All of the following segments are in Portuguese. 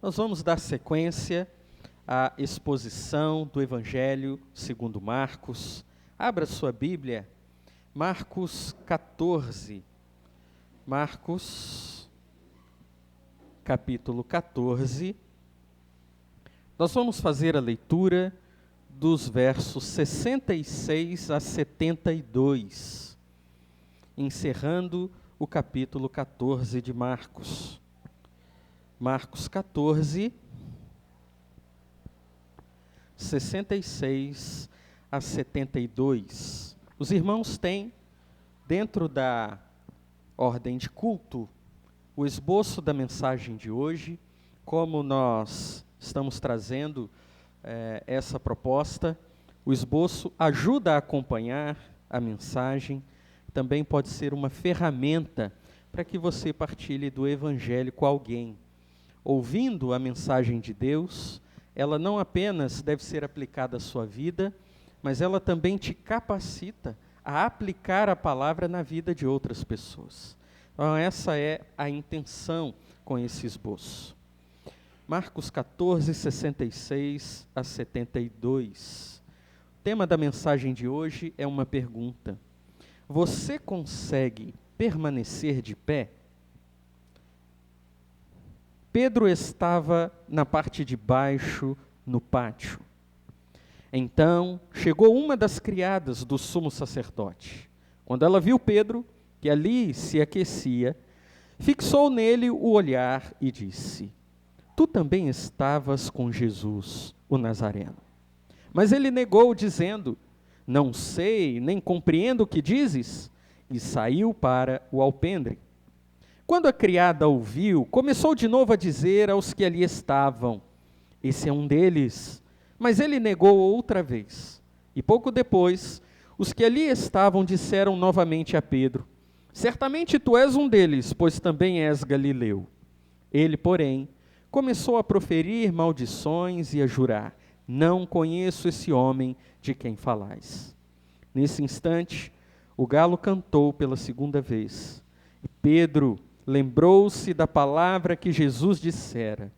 Nós vamos dar sequência à exposição do Evangelho segundo Marcos. Abra sua Bíblia, Marcos 14. Marcos, capítulo 14. Nós vamos fazer a leitura dos versos 66 a 72, encerrando o capítulo 14 de Marcos. Marcos 14, 66 a 72. Os irmãos têm, dentro da ordem de culto, o esboço da mensagem de hoje. Como nós estamos trazendo essa proposta, o esboço ajuda a acompanhar a mensagem, também pode ser uma ferramenta para que você partilhe do Evangelho com alguém. Ouvindo a mensagem de Deus, ela não apenas deve ser aplicada à sua vida, mas ela também te capacita a aplicar a palavra na vida de outras pessoas. Então, essa é a intenção com esse esboço. Marcos 14, 66 a 72. O tema da mensagem de hoje é uma pergunta. Você consegue permanecer de pé? Pedro estava na parte de baixo, no pátio. Então, chegou uma das criadas do sumo sacerdote. Quando ela viu Pedro, que ali se aquecia, fixou nele o olhar e disse: Tu também estavas com Jesus, o Nazareno. Mas ele negou, dizendo: Não sei, nem compreendo o que dizes, e saiu para o alpendre. Quando a criada ouviu, começou de novo a dizer aos que ali estavam: Esse é um deles. Mas ele negou outra vez. E pouco depois, os que ali estavam disseram novamente a Pedro: Certamente tu és um deles, pois também és galileu. Ele, porém, começou a proferir maldições e a jurar: Não conheço esse homem de quem falais. Nesse instante, o galo cantou pela segunda vez. E Pedro lembrou-se da palavra que Jesus dissera: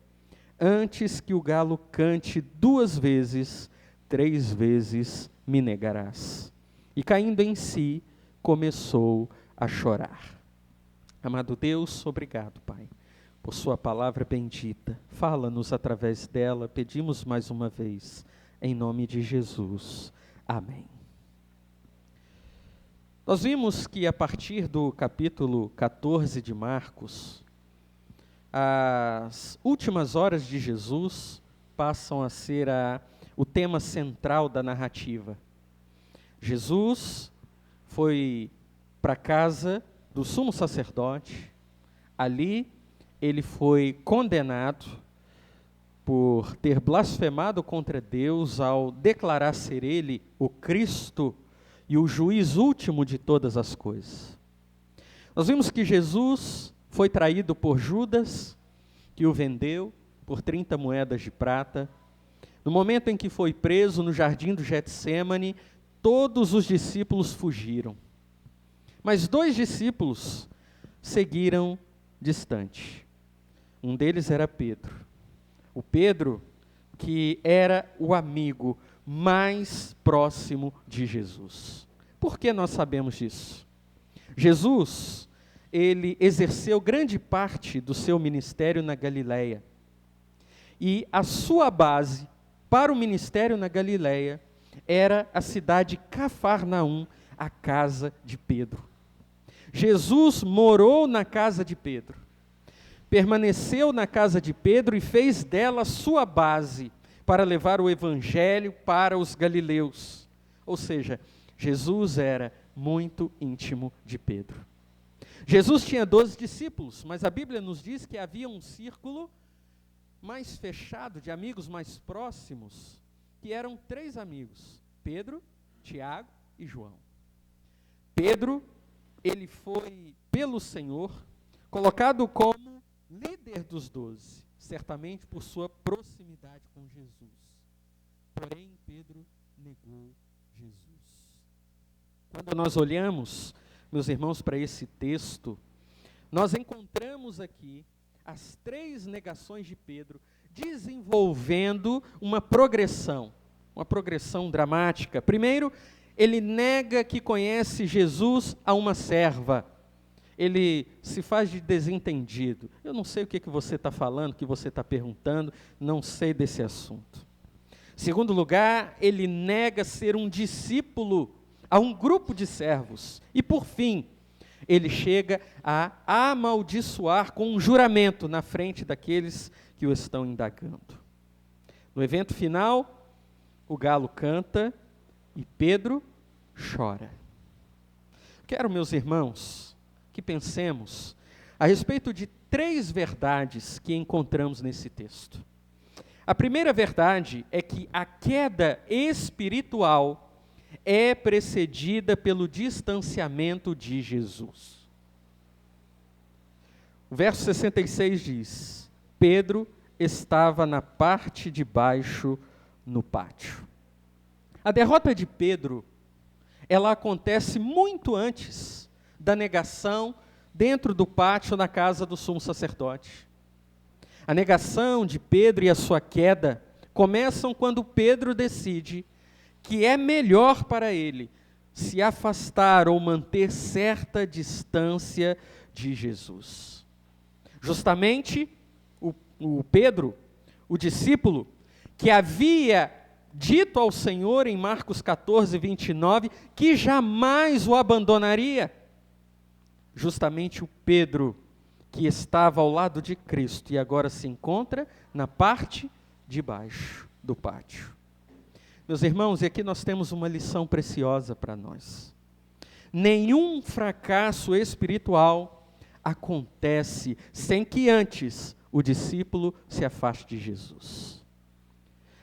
Antes que o galo cante 2 vezes, 3 vezes me negarás. E caindo em si, começou a chorar. Amado Deus, obrigado, Pai, por sua palavra bendita. Fala-nos através dela, pedimos mais uma vez, em nome de Jesus. Amém. Nós vimos que a partir do capítulo 14 de Marcos, as últimas horas de Jesus passam a ser o tema central da narrativa. Jesus foi para a casa do sumo sacerdote. Ali ele foi condenado por ter blasfemado contra Deus ao declarar ser ele o Cristo e o juiz último de todas as coisas. Nós vimos que Jesus foi traído por Judas, que o vendeu por 30 moedas de prata. No momento em que foi preso no jardim do Getsêmani, todos os discípulos fugiram. Mas 2 discípulos seguiram distante. Um deles era Pedro. O Pedro que era o amigo mais próximo de Jesus. Por que nós sabemos disso? Jesus, ele exerceu grande parte do seu ministério na Galileia. E a sua base para o ministério na Galileia era a cidade Cafarnaum, a casa de Pedro. Jesus morou na casa de Pedro, permaneceu na casa de Pedro e fez dela sua base para levar o evangelho para os galileus. Ou seja, Jesus era muito íntimo de Pedro. Jesus tinha 12 discípulos, mas a Bíblia nos diz que havia um círculo mais fechado, de amigos mais próximos, que eram 3 amigos: Pedro, Tiago e João. Pedro, ele foi pelo Senhor colocado como líder dos 12, certamente por sua proximidade com Jesus. Porém, Pedro negou Jesus. Quando nós olhamos, meus irmãos, para esse texto, nós encontramos aqui as 3 negações de Pedro, desenvolvendo uma progressão dramática. Primeiro, ele nega que conhece Jesus a uma serva. Ele se faz de desentendido. Eu não sei o que você está falando, o que você está perguntando, não sei desse assunto. Segundo lugar, ele nega ser um discípulo a um grupo de servos. E por fim, ele chega a amaldiçoar com um juramento na frente daqueles que o estão indagando. No evento final, o galo canta e Pedro chora. Quero, meus irmãos, que pensemos a respeito de 3 verdades que encontramos nesse texto. A primeira verdade é que a queda espiritual é precedida pelo distanciamento de Jesus. O verso 66 diz: Pedro estava na parte de baixo no pátio. A derrota de Pedro, ela acontece muito antes da negação dentro do pátio na casa do sumo sacerdote. A negação de Pedro e a sua queda começam quando Pedro decide que é melhor para ele se afastar ou manter certa distância de Jesus. Justamente o Pedro, o discípulo, que havia dito ao Senhor em Marcos 14, 29, que jamais o abandonaria. Justamente o Pedro, que estava ao lado de Cristo e agora se encontra na parte de baixo do pátio. Meus irmãos, e aqui nós temos uma lição preciosa para nós. Nenhum fracasso espiritual acontece sem que antes o discípulo se afaste de Jesus.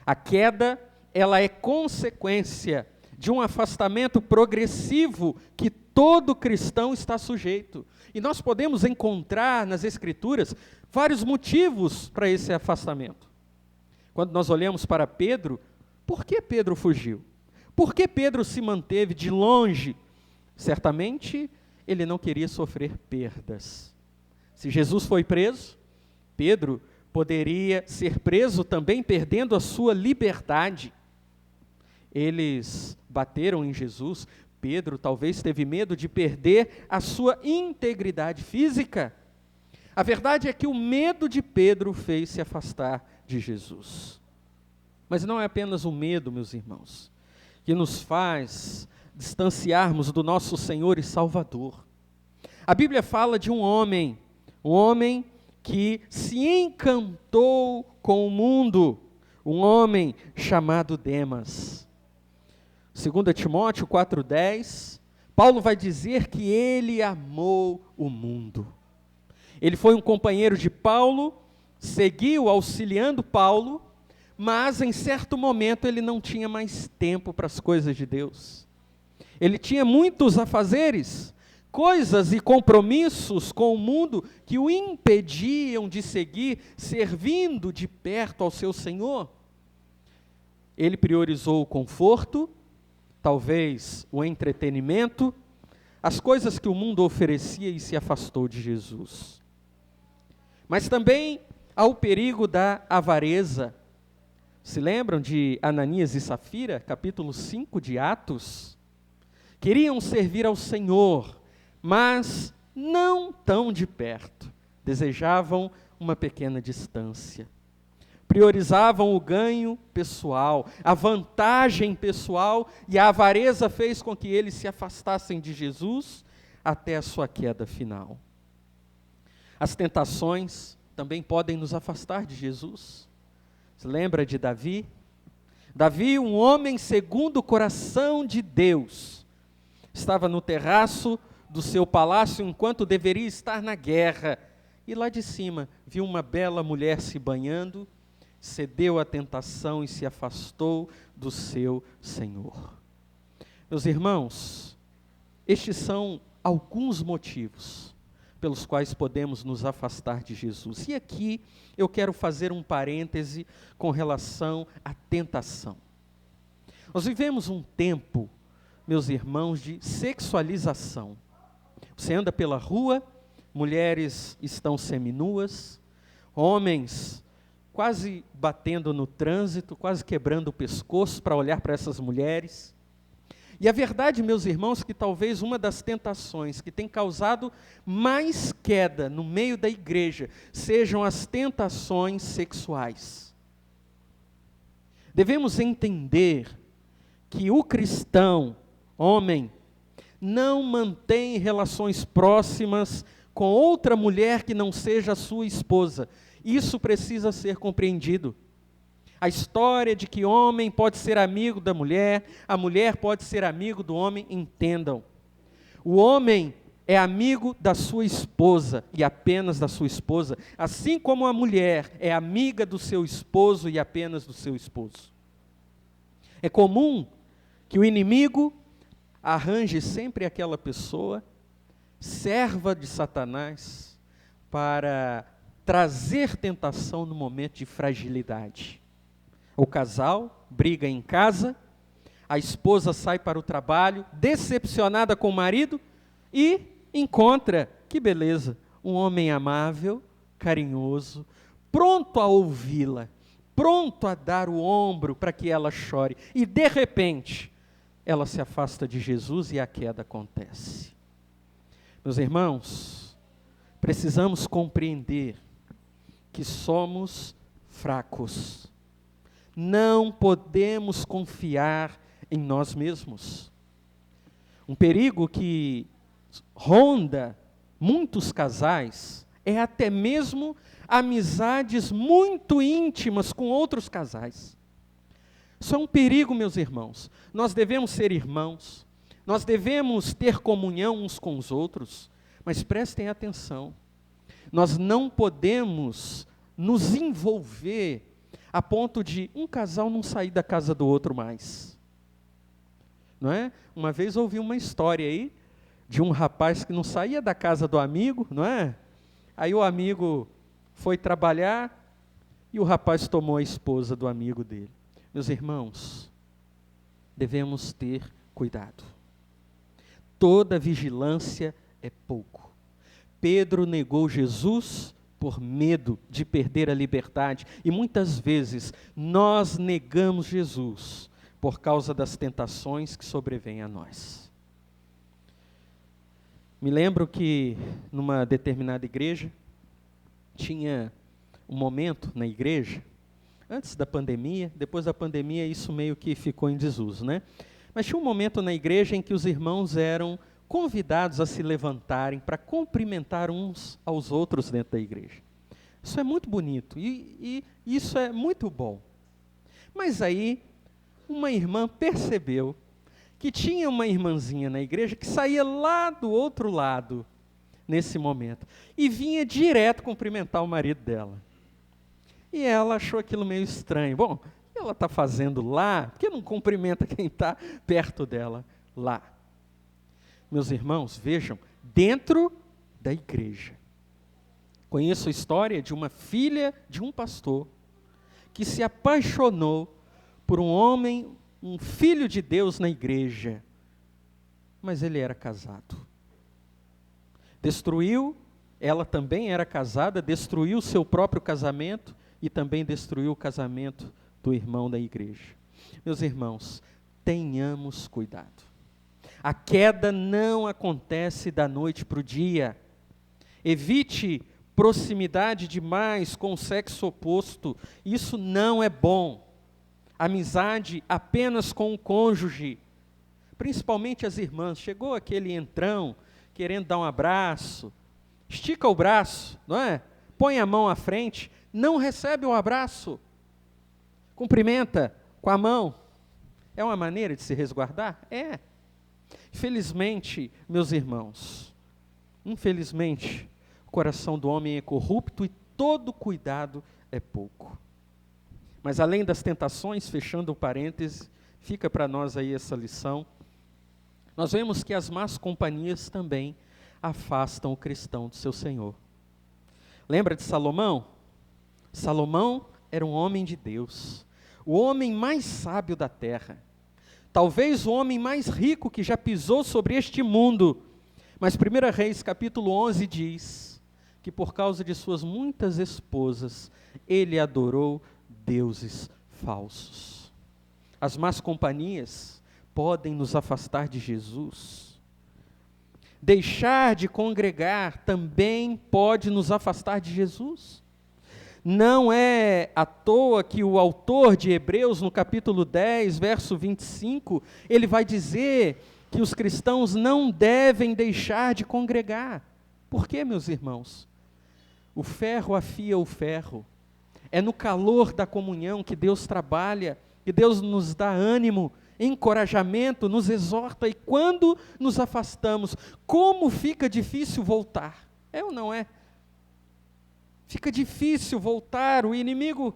A queda, ela é consequência de um afastamento progressivo que todo cristão está sujeito. E nós podemos encontrar nas Escrituras vários motivos para esse afastamento. Quando nós olhamos para Pedro, por que Pedro fugiu? Por que Pedro se manteve de longe? Certamente, ele não queria sofrer perdas. Se Jesus foi preso, Pedro poderia ser preso também perdendo a sua liberdade. Eles bateram em Jesus. Pedro talvez teve medo de perder a sua integridade física. A verdade é que o medo de Pedro fez se afastar de Jesus. Mas não é apenas o medo, meus irmãos, que nos faz distanciarmos do nosso Senhor e Salvador. A Bíblia fala de um homem que se encantou com o mundo, um homem chamado Demas. 2 Timóteo 4,10, Paulo vai dizer que ele amou o mundo. Ele foi um companheiro de Paulo, seguiu auxiliando Paulo, mas em certo momento ele não tinha mais tempo para as coisas de Deus. Ele tinha muitos afazeres, coisas e compromissos com o mundo que o impediam de seguir, servindo de perto ao seu Senhor. Ele priorizou o conforto, talvez o entretenimento, as coisas que o mundo oferecia e se afastou de Jesus. Mas também há o perigo da avareza. Se lembram de Ananias e Safira, capítulo 5 de Atos? Queriam servir ao Senhor, mas não tão de perto. Desejavam uma pequena distância. Priorizavam o ganho pessoal, a vantagem pessoal, e a avareza fez com que eles se afastassem de Jesus até a sua queda final. As tentações também podem nos afastar de Jesus. Você lembra de Davi? Davi, um homem segundo o coração de Deus, estava no terraço do seu palácio enquanto deveria estar na guerra, e lá de cima viu uma bela mulher se banhando, cedeu à tentação e se afastou do seu Senhor. Meus irmãos, estes são alguns motivos pelos quais podemos nos afastar de Jesus. E aqui eu quero fazer um parêntese com relação à tentação. Nós vivemos um tempo, meus irmãos, de sexualização. Você anda pela rua, mulheres estão seminuas, Homens quase batendo no trânsito, quase quebrando o pescoço para olhar para essas mulheres. E a verdade, meus irmãos, que talvez uma das tentações que tem causado mais queda no meio da igreja sejam as tentações sexuais. Devemos entender que o cristão, homem, não mantém relações próximas com outra mulher que não seja a sua esposa. Isso precisa ser compreendido. A história de que homem pode ser amigo da mulher, a mulher pode ser amigo do homem, entendam. O homem é amigo da sua esposa e apenas da sua esposa, assim como a mulher é amiga do seu esposo e apenas do seu esposo. É comum que o inimigo arranje sempre aquela pessoa, serva de Satanás, para trazer tentação no momento de fragilidade. O casal briga em casa, a esposa sai para o trabalho, decepcionada com o marido, e encontra, que beleza, um homem amável, carinhoso, pronto a ouvi-la, pronto a dar o ombro para que ela chore. E de repente, ela se afasta de Jesus e a queda acontece. Meus irmãos, precisamos compreender que somos fracos. Não podemos confiar em nós mesmos. Um perigo que ronda muitos casais é até mesmo amizades muito íntimas com outros casais. Isso é um perigo, meus irmãos. Nós devemos ser irmãos, nós devemos ter comunhão uns com os outros, mas prestem atenção, nós não podemos nos envolver a ponto de um casal não sair da casa do outro mais. Não é? Uma vez ouvi uma história aí, de um rapaz que não saía da casa do amigo, não é? Aí o amigo foi trabalhar e o rapaz tomou a esposa do amigo dele. Meus irmãos, devemos ter cuidado. Toda vigilância é pouco. Pedro negou Jesus por medo de perder a liberdade. E muitas vezes nós negamos Jesus por causa das tentações que sobrevêm a nós. Me lembro que numa determinada igreja, tinha um momento na igreja, antes da pandemia, depois da pandemia isso meio que ficou em desuso, né? Mas tinha um momento na igreja em que os irmãos eram convidados a se levantarem para cumprimentar uns aos outros dentro da igreja. Isso é muito bonito e isso é muito bom. Mas aí, uma irmã percebeu que tinha uma irmãzinha na igreja que saía lá do outro lado, nesse momento, e vinha direto cumprimentar o marido dela. E ela achou aquilo meio estranho. Bom, o que ela está fazendo lá? Por que não cumprimenta quem está perto dela lá? Meus irmãos, vejam, dentro da igreja. Conheço a história de uma filha de um pastor que se apaixonou por um homem, um filho de Deus na igreja, mas ele era casado. Destruiu, ela também era casada, destruiu o seu próprio casamento e também destruiu o casamento do irmão da igreja. Meus irmãos, tenhamos cuidado. A queda não acontece da noite para o dia. Evite proximidade demais com o sexo oposto. Isso não é bom. Amizade apenas com o cônjuge, principalmente as irmãs. Chegou aquele entrão querendo dar um abraço, estica o braço, não é? Põe a mão à frente, não recebe o abraço, cumprimenta com a mão. É uma maneira de se resguardar? É. Infelizmente, meus irmãos, infelizmente, o coração do homem é corrupto e todo cuidado é pouco. Mas além das tentações, fechando o parêntese, fica para nós aí essa lição, nós vemos que as más companhias também afastam o cristão do seu Senhor. Lembra de Salomão? Salomão era um homem de Deus, o homem mais sábio da terra, talvez o homem mais rico que já pisou sobre este mundo. Mas 1 Reis capítulo 11 diz que por causa de suas muitas esposas, ele adorou deuses falsos. As más companhias podem nos afastar de Jesus. Deixar de congregar também pode nos afastar de Jesus. Não é à toa que o autor de Hebreus, no capítulo 10, verso 25, ele vai dizer que os cristãos não devem deixar de congregar. Por quê, meus irmãos? O ferro afia o ferro. É no calor da comunhão que Deus trabalha, que Deus nos dá ânimo, encorajamento, nos exorta, e quando nos afastamos, como fica difícil voltar? É ou não é? Fica difícil voltar, o inimigo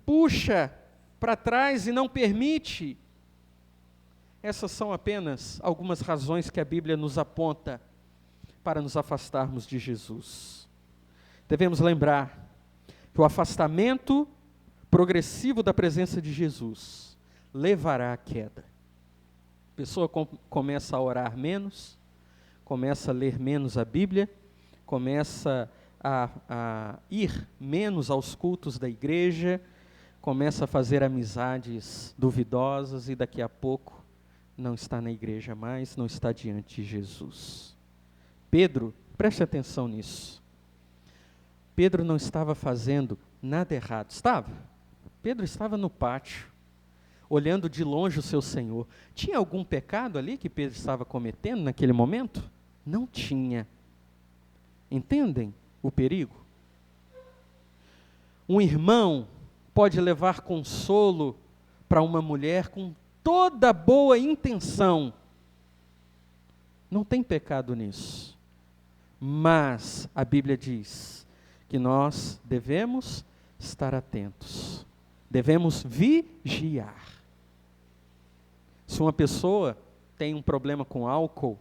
puxa para trás e não permite. Essas são apenas algumas razões que a Bíblia nos aponta para nos afastarmos de Jesus. Devemos lembrar que o afastamento progressivo da presença de Jesus levará à queda. A pessoa começa a orar menos, começa a ler menos a Bíblia, começa a ir menos aos cultos da igreja, começa a fazer amizades duvidosas e daqui a pouco não está na igreja mais, não está diante de Jesus. Pedro, preste atenção nisso. Pedro não estava fazendo nada errado. Estava? Pedro estava no pátio, olhando de longe o seu Senhor. Tinha algum pecado ali que Pedro estava cometendo naquele momento? Não tinha. Entendem o perigo? Um irmão pode levar consolo para uma mulher com toda boa intenção. Não tem pecado nisso. Mas a Bíblia diz que nós devemos estar atentos. Devemos vigiar. Se uma pessoa tem um problema com álcool,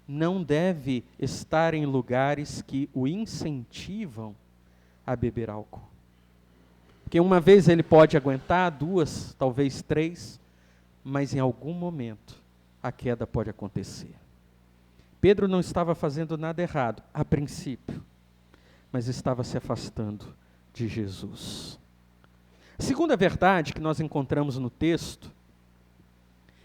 não deve estar em lugares que o incentivam a beber álcool. Porque uma vez ele pode aguentar, duas, talvez três, mas em algum momento a queda pode acontecer. Pedro não estava fazendo nada errado, a princípio, mas estava se afastando de Jesus. A segunda verdade que nós encontramos no texto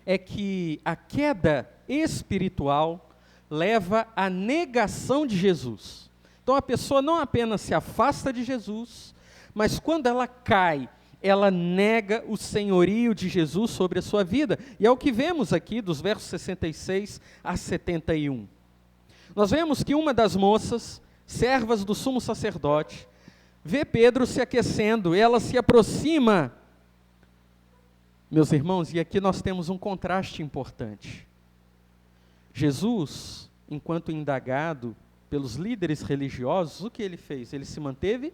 é que a queda espiritual leva à negação de Jesus. Então a pessoa não apenas se afasta de Jesus, mas quando ela cai, ela nega o senhorio de Jesus sobre a sua vida. E é o que vemos aqui dos versos 66 a 71. Nós vemos que uma das moças, servas do sumo sacerdote, vê Pedro se aquecendo, ela se aproxima. Meus irmãos, e aqui nós temos um contraste importante. Jesus, enquanto indagado pelos líderes religiosos, o que ele fez? Ele se manteve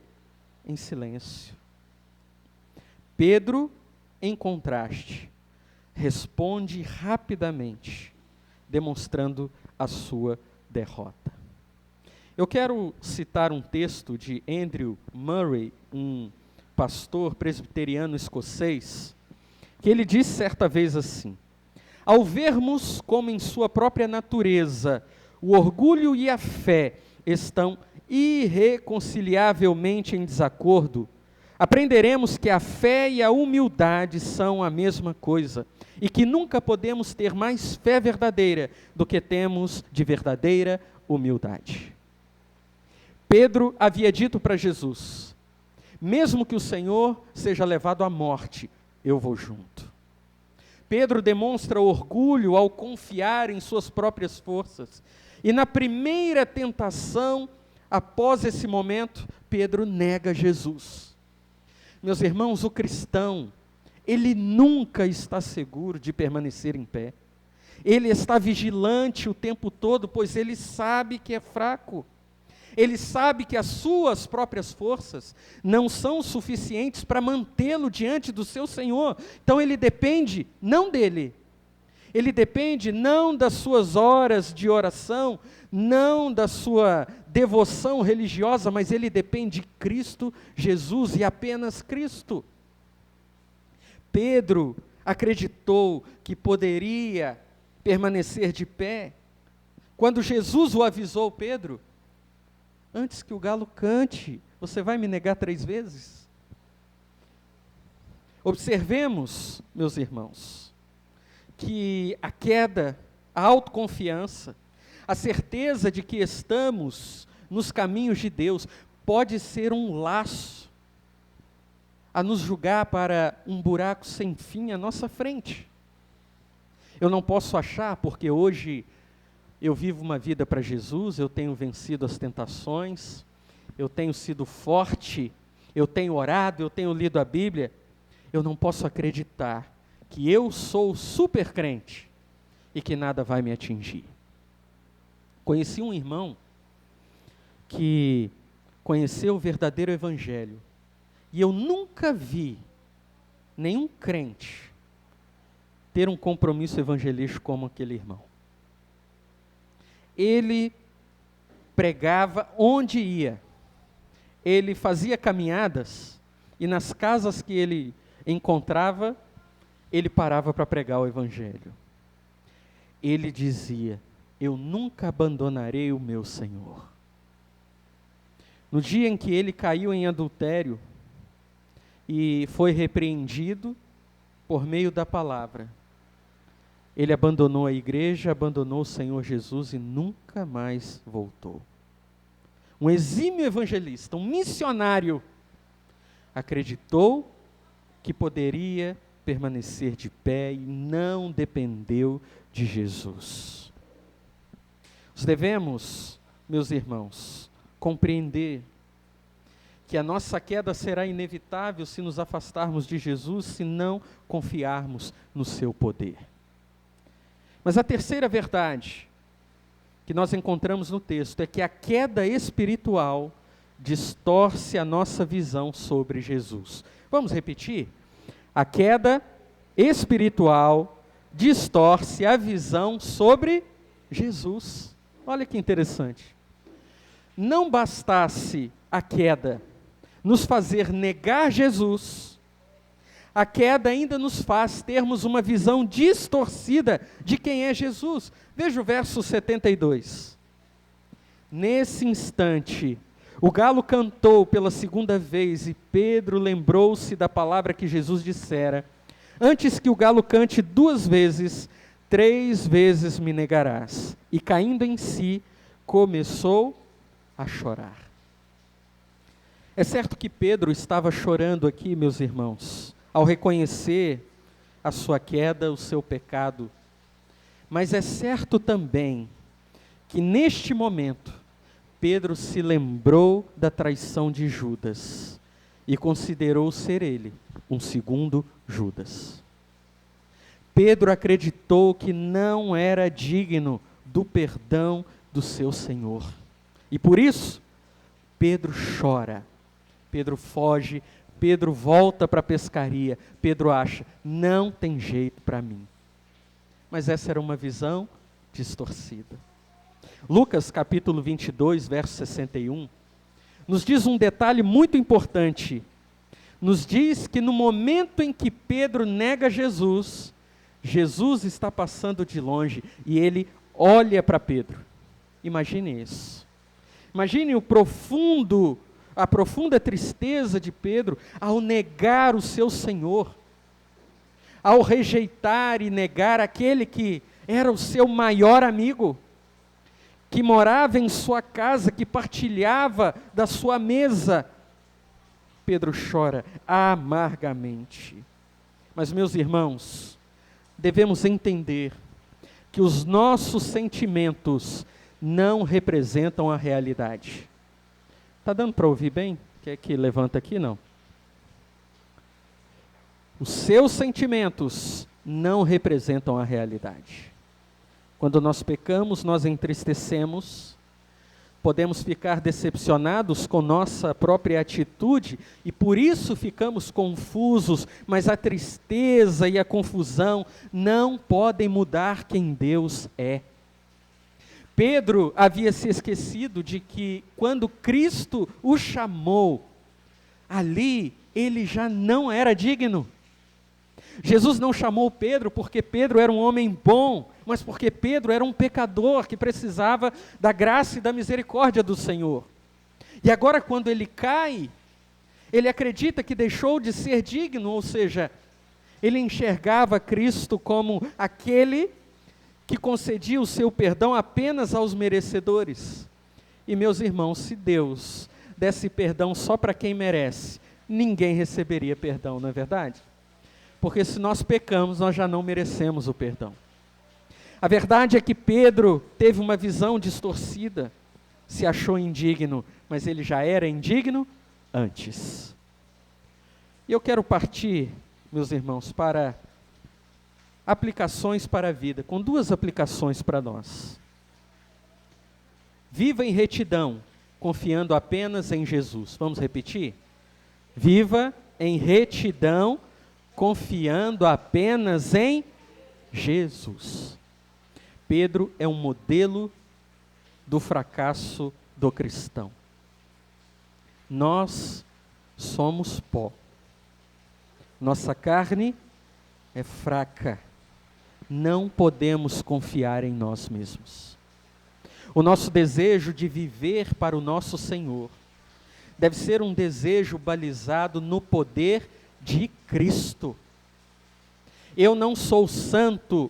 em silêncio. Pedro, em contraste, responde rapidamente, demonstrando a sua derrota. Eu quero citar um texto de Andrew Murray, um pastor presbiteriano escocês, que ele disse certa vez assim: ao vermos como em sua própria natureza o orgulho e a fé estão irreconciliavelmente em desacordo, aprenderemos que a fé e a humildade são a mesma coisa, e que nunca podemos ter mais fé verdadeira do que temos de verdadeira humildade. Pedro havia dito para Jesus: mesmo que o Senhor seja levado à morte, eu vou junto. Pedro demonstra orgulho ao confiar em suas próprias forças. E na primeira tentação, após esse momento, Pedro nega Jesus. Meus irmãos, o cristão, ele nunca está seguro de permanecer em pé. Ele está vigilante o tempo todo, pois ele sabe que é fraco. Ele sabe que as suas próprias forças não são suficientes para mantê-lo diante do seu Senhor. Então ele depende não dele. Ele depende não das suas horas de oração, não da sua devoção religiosa, mas ele depende de Cristo Jesus e apenas Cristo. Pedro acreditou que poderia permanecer de pé. Quando Jesus o avisou, Pedro, Antes que o galo cante, você vai me negar 3 vezes? Observemos, meus irmãos, que a queda, a autoconfiança, a certeza de que estamos nos caminhos de Deus, pode ser um laço a nos julgar para um buraco sem fim à nossa frente. Eu não posso achar, porque hoje eu vivo uma vida para Jesus, eu tenho vencido as tentações, eu tenho sido forte, eu tenho orado, eu tenho lido a Bíblia, eu não posso acreditar que eu sou super crente e que nada vai me atingir. Conheci um irmão que conheceu o verdadeiro evangelho, e eu nunca vi nenhum crente ter um compromisso evangelístico como aquele irmão. Ele pregava onde ia, ele fazia caminhadas, e nas casas que ele encontrava, ele parava para pregar o evangelho. Ele dizia: eu nunca abandonarei o meu Senhor. No dia em que ele caiu em adultério e foi repreendido por meio da palavra, ele abandonou a igreja, abandonou o Senhor Jesus e nunca mais voltou. Um exímio evangelista, um missionário, acreditou que poderia permanecer de pé e não dependeu de Jesus. Nós devemos, meus irmãos, compreender que a nossa queda será inevitável se nos afastarmos de Jesus, se não confiarmos no seu poder. Mas a terceira verdade que nós encontramos no texto é que a queda espiritual distorce a nossa visão sobre Jesus. Vamos repetir? A queda espiritual distorce a visão sobre Jesus. Olha que interessante. Não bastasse a queda nos fazer negar Jesus, a queda ainda nos faz termos uma visão distorcida de quem é Jesus. Veja o verso 72. Nesse instante, o galo cantou pela segunda vez e Pedro lembrou-se da palavra que Jesus dissera: antes que o galo cante 2 vezes, 3 vezes me negarás. E caindo em si, começou a chorar. É certo que Pedro estava chorando aqui, meus irmãos, ao reconhecer a sua queda, o seu pecado. Mas é certo também que neste momento, Pedro se lembrou da traição de Judas e considerou ser ele um segundo Judas. Pedro acreditou que não era digno do perdão do seu Senhor. E por isso, Pedro chora, Pedro foge, Pedro volta para a pescaria, Pedro acha, não tem jeito para mim. Mas essa era uma visão distorcida. Lucas capítulo 22, verso 61, nos diz um detalhe muito importante. Nos diz que no momento em que Pedro nega Jesus, Jesus está passando de longe e ele olha para Pedro. Imagine isso. Imagine a profunda tristeza de Pedro ao negar o seu Senhor, ao rejeitar e negar aquele que era o seu maior amigo, que morava em sua casa, que partilhava da sua mesa. Pedro chora amargamente. Mas, meus irmãos, devemos entender que os nossos sentimentos não representam a realidade. Está dando para ouvir bem? Quer que levanta aqui? Não. Os seus sentimentos não representam a realidade. Quando nós pecamos, nós entristecemos, podemos ficar decepcionados com nossa própria atitude e por isso ficamos confusos, mas a tristeza e a confusão não podem mudar quem Deus é. Pedro havia se esquecido de que quando Cristo o chamou, ali ele já não era digno. Jesus não chamou Pedro porque Pedro era um homem bom, mas porque Pedro era um pecador que precisava da graça e da misericórdia do Senhor. E agora, quando ele cai, ele acredita que deixou de ser digno, ou seja, ele enxergava Cristo como aquele que concedia o seu perdão apenas aos merecedores. E meus irmãos, se Deus desse perdão só para quem merece, ninguém receberia perdão, não é verdade? Porque se nós pecamos, nós já não merecemos o perdão. A verdade é que Pedro teve uma visão distorcida, se achou indigno, mas ele já era indigno antes. E eu quero partir, meus irmãos, para aplicações para a vida, com duas aplicações para nós. Viva em retidão, confiando apenas em Jesus. Vamos repetir? Viva em retidão, confiando apenas em Jesus. Pedro é um modelo do fracasso do cristão. Nós somos pó. Nossa carne é fraca. Não podemos confiar em nós mesmos. O nosso desejo de viver para o nosso Senhor deve ser um desejo balizado no poder de Cristo. Eu não sou santo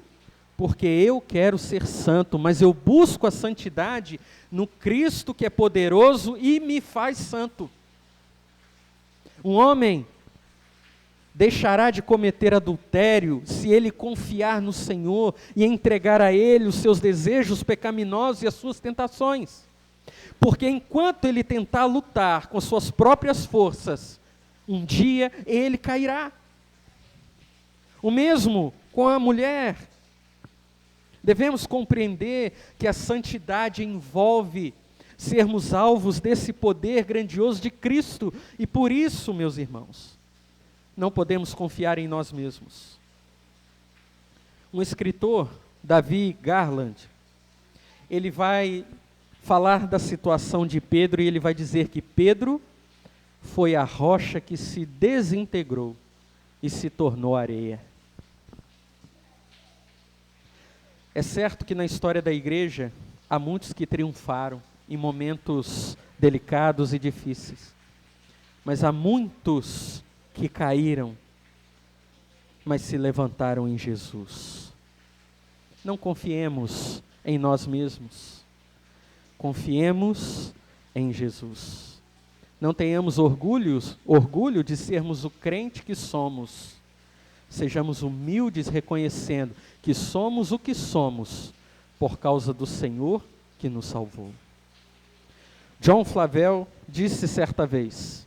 porque eu quero ser santo, mas eu busco a santidade no Cristo que é poderoso e me faz santo. Um homem deixará de cometer adultério se ele confiar no Senhor e entregar a Ele os seus desejos pecaminosos e as suas tentações. Porque enquanto ele tentar lutar com as suas próprias forças, um dia ele cairá. O mesmo com a mulher. Devemos compreender que a santidade envolve sermos alvos desse poder grandioso de Cristo, e por isso, meus irmãos, não podemos confiar em nós mesmos. Um escritor, Davi Garland, ele vai falar da situação de Pedro e ele vai dizer que Pedro foi a rocha que se desintegrou e se tornou areia. É certo que na história da igreja há muitos que triunfaram em momentos delicados e difíceis, mas há muitos que caíram, mas se levantaram em Jesus. Não confiemos em nós mesmos, confiemos em Jesus. Não tenhamos orgulho de sermos o crente que somos. Sejamos humildes reconhecendo que somos o que somos por causa do Senhor que nos salvou. John Flavel disse certa vez: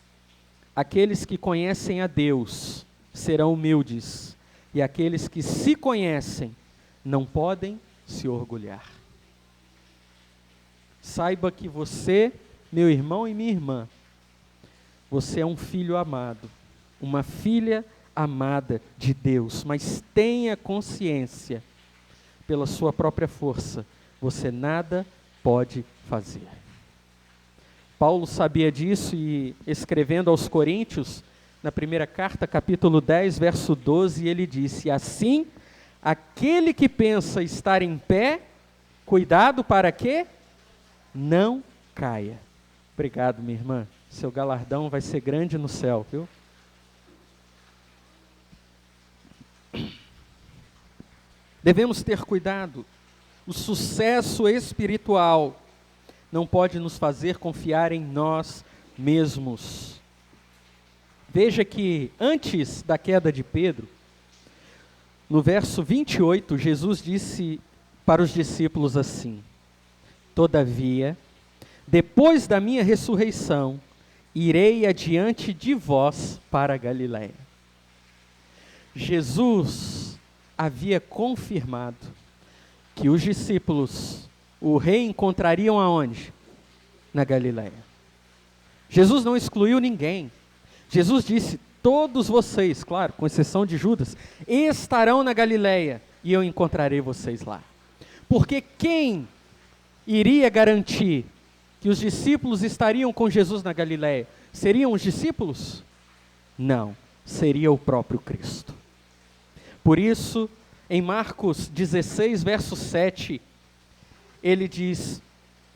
aqueles que conhecem a Deus serão humildes, e aqueles que se conhecem não podem se orgulhar. Saiba que você, meu irmão e minha irmã, você é um filho amado, uma filha amada de Deus, mas tenha consciência, pela sua própria força, você nada pode fazer. Paulo sabia disso e, escrevendo aos Coríntios, na primeira carta, capítulo 10, verso 12, ele disse: assim, aquele que pensa estar em pé, cuidado para que não caia. Obrigado, minha irmã. Seu galardão vai ser grande no céu, viu? Devemos ter cuidado. O sucesso espiritual não pode nos fazer confiar em nós mesmos. Veja que antes da queda de Pedro, no verso 28, Jesus disse para os discípulos assim: todavia, depois da minha ressurreição, irei adiante de vós para a Galiléia. Jesus havia confirmado que os discípulos o reencontrariam aonde? Na Galiléia. Jesus não excluiu ninguém. Jesus disse: todos vocês, claro, com exceção de Judas, estarão na Galiléia e eu encontrarei vocês lá. Porque quem iria garantir que os discípulos estariam com Jesus na Galiléia? Seriam os discípulos? Não, seria o próprio Cristo. Por isso, em Marcos 16, verso 7, ele diz: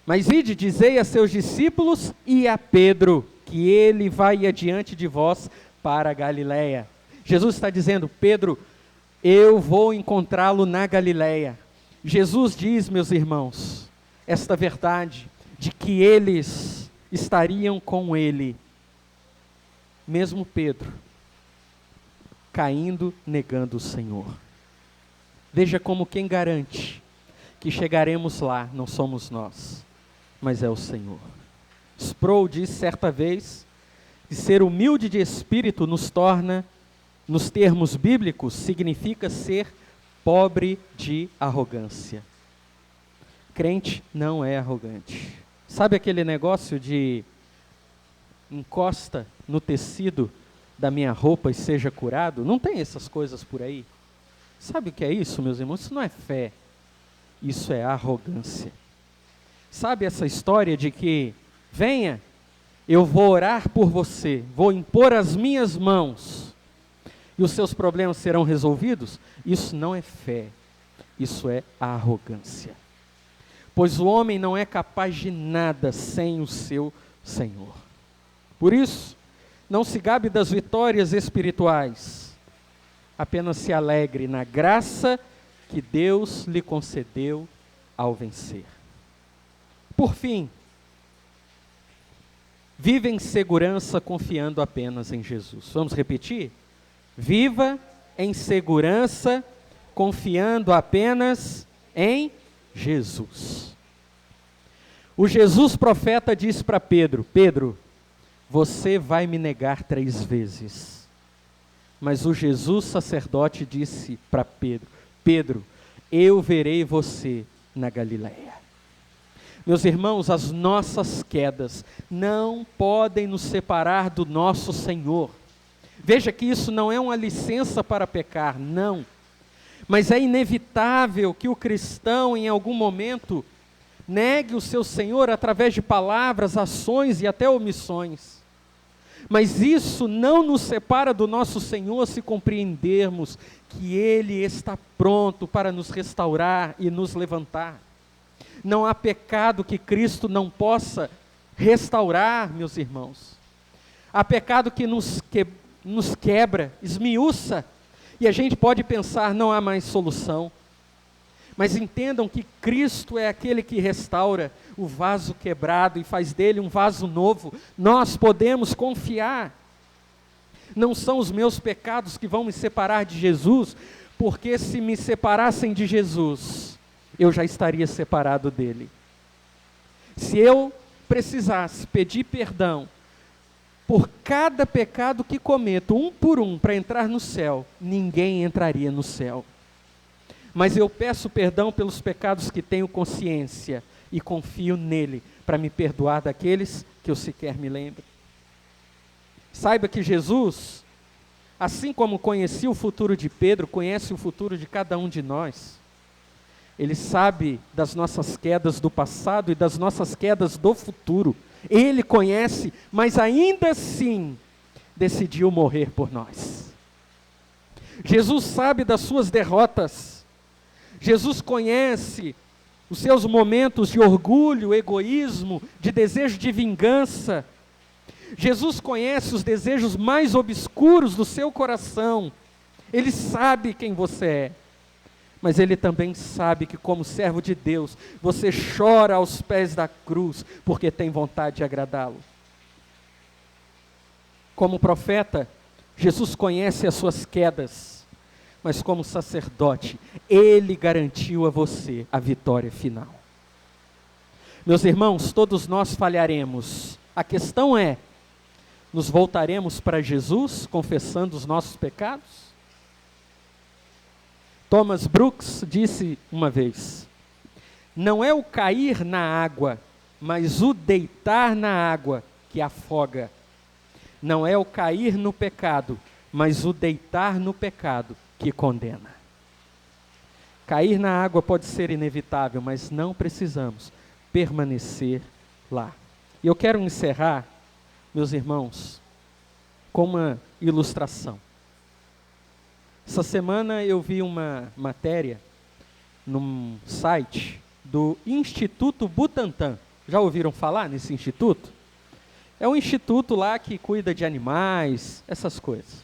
Mas ide, dizei a seus discípulos e a Pedro, que ele vai adiante de vós para a Galiléia. Jesus está dizendo: Pedro, eu vou encontrá-lo na Galiléia. Jesus diz, meus irmãos, esta verdade, de que eles estariam com ele, mesmo Pedro, caindo, negando o Senhor. Veja como quem garante que chegaremos lá não somos nós, mas é o Senhor. Sproul disse certa vez que ser humilde de espírito nos torna, nos termos bíblicos, significa ser pobre de arrogância. Crente não é arrogante. Sabe aquele negócio de encosta no tecido da minha roupa e seja curado? Não tem essas coisas por aí. Sabe o que é isso, meus irmãos? Isso não é fé, isso é arrogância. Sabe essa história de que, venha, eu vou orar por você, vou impor as minhas mãos e os seus problemas serão resolvidos? Isso não é fé, isso é arrogância. Pois o homem não é capaz de nada sem o seu Senhor. Por isso, não se gabe das vitórias espirituais, apenas se alegre na graça que Deus lhe concedeu ao vencer. Por fim, viva em segurança confiando apenas em Jesus. Vamos repetir? Viva em segurança confiando apenas em Jesus. O Jesus profeta disse para Pedro: Pedro, você vai me negar 3 vezes. Mas o Jesus sacerdote disse para Pedro: Pedro, eu verei você na Galiléia. Meus irmãos, as nossas quedas não podem nos separar do nosso Senhor. Veja que isso não é uma licença para pecar, não. Mas é inevitável que o cristão, em algum momento, negue o seu Senhor através de palavras, ações e até omissões. Mas isso não nos separa do nosso Senhor se compreendermos que Ele está pronto para nos restaurar e nos levantar. Não há pecado que Cristo não possa restaurar, meus irmãos. Há pecado que nos quebra, esmiuça, e a gente pode pensar, não há mais solução. Mas entendam que Cristo é aquele que restaura o vaso quebrado e faz dele um vaso novo. Nós podemos confiar. Não são os meus pecados que vão me separar de Jesus, porque se me separassem de Jesus, eu já estaria separado dele. Se eu precisasse pedir perdão por cada pecado que cometo, um por um, para entrar no céu, ninguém entraria no céu. Mas eu peço perdão pelos pecados que tenho consciência e confio nele para me perdoar daqueles que eu sequer me lembro. Saiba que Jesus, assim como conhecia o futuro de Pedro, conhece o futuro de cada um de nós. Ele sabe das nossas quedas do passado e das nossas quedas do futuro. Ele conhece, mas ainda assim decidiu morrer por nós. Jesus sabe das suas derrotas. Jesus conhece os seus momentos de orgulho, egoísmo, de desejo de vingança. Jesus conhece os desejos mais obscuros do seu coração. Ele sabe quem você é. Mas Ele também sabe que, como servo de Deus, você chora aos pés da cruz, porque tem vontade de agradá-lo. Como profeta, Jesus conhece as suas quedas, mas como sacerdote, Ele garantiu a você a vitória final. Meus irmãos, todos nós falharemos. A questão é, nos voltaremos para Jesus, confessando os nossos pecados? Thomas Brooks disse uma vez: não é o cair na água, mas o deitar na água que afoga. Não é o cair no pecado, mas o deitar no pecado que condena. Cair na água pode ser inevitável, mas não precisamos permanecer lá. E eu quero encerrar, meus irmãos, com uma ilustração. Essa semana eu vi uma matéria num site do Instituto Butantan. Já ouviram falar nesse instituto? É um instituto lá que cuida de animais, essas coisas.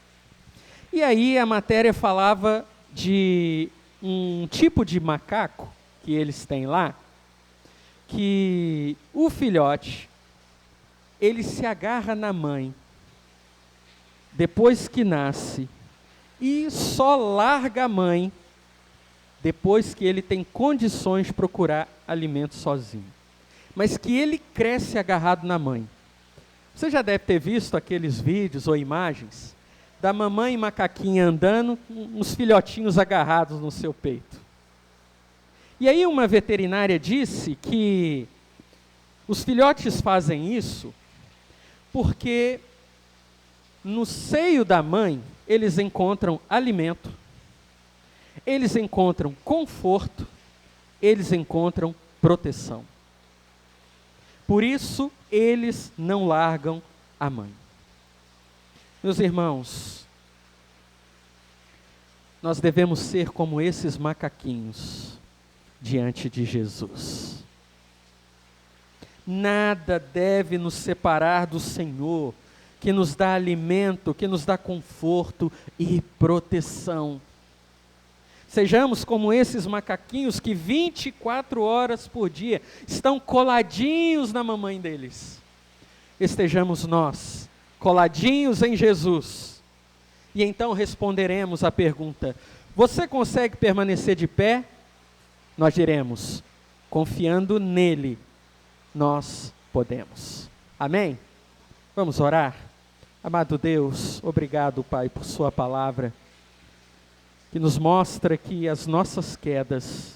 E aí a matéria falava de um tipo de macaco que eles têm lá, que o filhote, ele se agarra na mãe, depois que nasce, e só larga a mãe, depois que ele tem condições de procurar alimento sozinho. Mas que ele cresce agarrado na mãe. Você já deve ter visto aqueles vídeos ou imagens da mamãe macaquinha andando com uns filhotinhos agarrados no seu peito. E aí uma veterinária disse que os filhotes fazem isso porque no seio da mãe eles encontram alimento, eles encontram conforto, eles encontram proteção. Por isso, eles não largam a mãe. Meus irmãos, nós devemos ser como esses macaquinhos diante de Jesus. Nada deve nos separar do Senhor, que nos dá alimento, que nos dá conforto e proteção. Sejamos como esses macaquinhos que 24 horas por dia estão coladinhos na mamãe deles. Estejamos nós, coladinhos em Jesus. E então responderemos à pergunta: você consegue permanecer de pé? Nós diremos: confiando nele, nós podemos. Amém? Vamos orar? Amado Deus, obrigado, Pai, por sua palavra, que nos mostra que as nossas quedas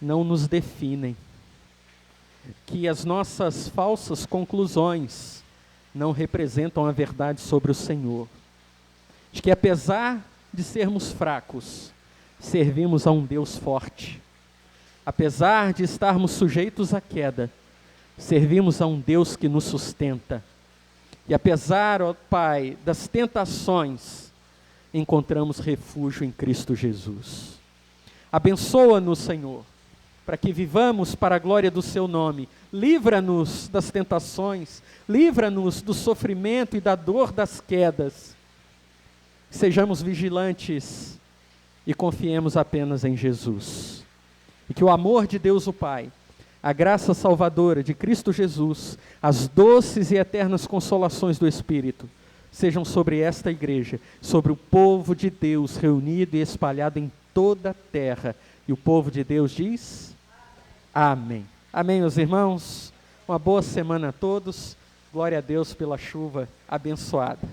não nos definem, que as nossas falsas conclusões não representam a verdade sobre o Senhor, de que apesar de sermos fracos, servimos a um Deus forte, apesar de estarmos sujeitos à queda, servimos a um Deus que nos sustenta, e apesar, ó Pai, das tentações, encontramos refúgio em Cristo Jesus. Abençoa-nos, Senhor, para que vivamos para a glória do Seu nome. Livra-nos das tentações, livra-nos do sofrimento e da dor das quedas. Sejamos vigilantes e confiemos apenas em Jesus. E que o amor de Deus o Pai, a graça salvadora de Cristo Jesus, as doces e eternas consolações do Espírito, sejam sobre esta igreja, sobre o povo de Deus reunido e espalhado em toda a terra. E o povo de Deus diz: amém. Amém, meus irmãos. Uma boa semana a todos. Glória a Deus pela chuva abençoada.